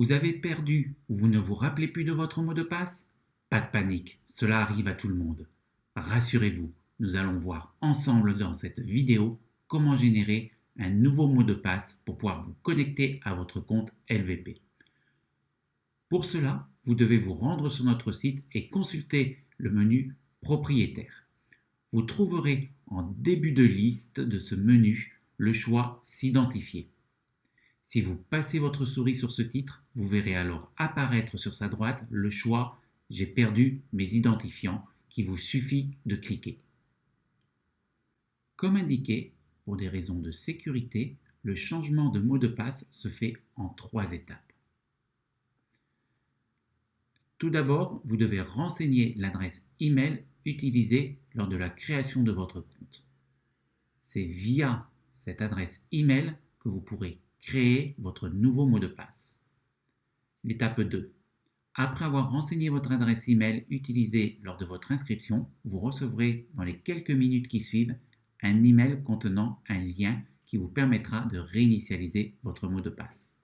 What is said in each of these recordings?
Vous avez perdu ou vous ne vous rappelez plus de votre mot de passe? Pas de panique, cela arrive à tout le monde. Rassurez-vous, nous allons voir ensemble dans cette vidéo comment générer un nouveau mot de passe pour pouvoir vous connecter à votre compte LVP. Pour cela, vous devez vous rendre sur notre site et consulter le menu propriétaire. Vous trouverez en début de liste de ce menu le choix s'identifier. Si vous passez votre souris sur ce titre, vous verrez alors apparaître sur sa droite le choix J'ai perdu mes identifiants qui vous suffit de cliquer. Comme indiqué, pour des raisons de sécurité, le changement de mot de passe se fait en 3 étapes. Tout d'abord, vous devez renseigner l'adresse email utilisée lors de la création de votre compte. C'est via cette adresse email que vous pourrez créer votre nouveau mot de passe. L'étape 2. Après avoir renseigné votre adresse email utilisée lors de votre inscription, vous recevrez dans les quelques minutes qui suivent un email contenant un lien qui vous permettra de réinitialiser votre mot de passe.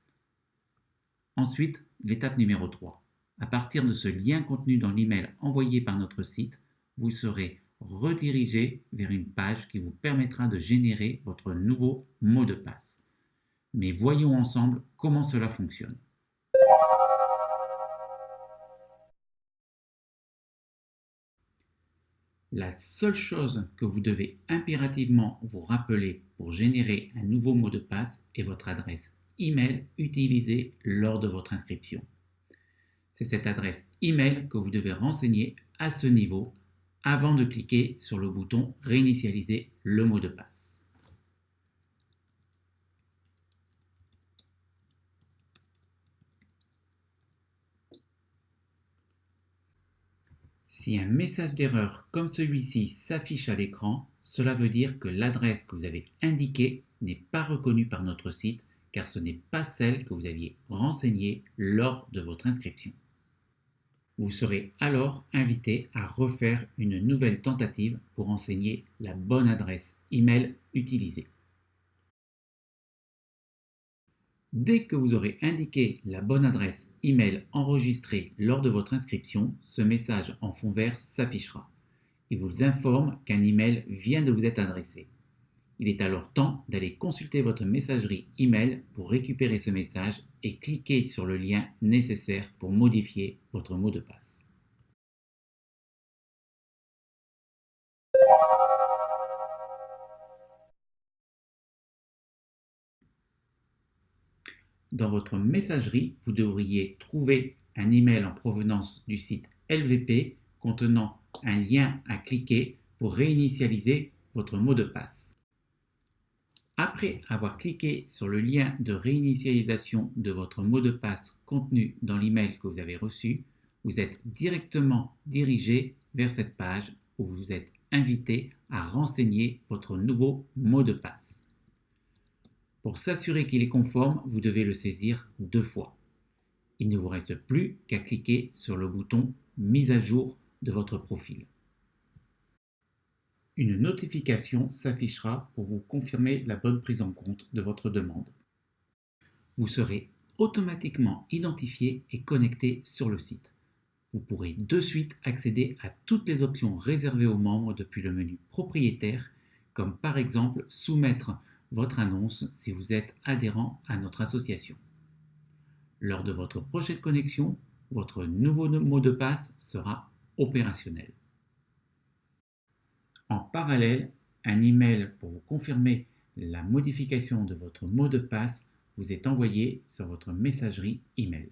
Ensuite, l'étape numéro 3. À partir de ce lien contenu dans l'email envoyé par notre site, vous serez redirigé vers une page qui vous permettra de générer votre nouveau mot de passe. Mais voyons ensemble comment cela fonctionne. La seule chose que vous devez impérativement vous rappeler pour générer un nouveau mot de passe est votre adresse email utilisée lors de votre inscription. C'est cette adresse email que vous devez renseigner à ce niveau avant de cliquer sur le bouton Réinitialiser le mot de passe. Si un message d'erreur comme celui-ci s'affiche à l'écran, cela veut dire que l'adresse que vous avez indiquée n'est pas reconnue par notre site car ce n'est pas celle que vous aviez renseignée lors de votre inscription. Vous serez alors invité à refaire une nouvelle tentative pour renseigner la bonne adresse email utilisée. Dès que vous aurez indiqué la bonne adresse email enregistrée lors de votre inscription, ce message en fond vert s'affichera. Il vous informe qu'un email vient de vous être adressé. Il est alors temps d'aller consulter votre messagerie email pour récupérer ce message et cliquer sur le lien nécessaire pour modifier votre mot de passe. Dans votre messagerie, vous devriez trouver un email en provenance du site LVP contenant un lien à cliquer pour réinitialiser votre mot de passe. Après avoir cliqué sur le lien de réinitialisation de votre mot de passe contenu dans l'email que vous avez reçu, vous êtes directement dirigé vers cette page où vous êtes invité à renseigner votre nouveau mot de passe. Pour s'assurer qu'il est conforme, vous devez le saisir 2 fois. Il ne vous reste plus qu'à cliquer sur le bouton Mise à jour de votre profil. Une notification s'affichera pour vous confirmer la bonne prise en compte de votre demande. Vous serez automatiquement identifié et connecté sur le site. Vous pourrez de suite accéder à toutes les options réservées aux membres depuis le menu propriétaire, comme par exemple soumettre votre annonce si vous êtes adhérent à notre association. Lors de votre prochaine connexion, votre nouveau mot de passe sera opérationnel. En parallèle, un email pour vous confirmer la modification de votre mot de passe vous est envoyé sur votre messagerie email.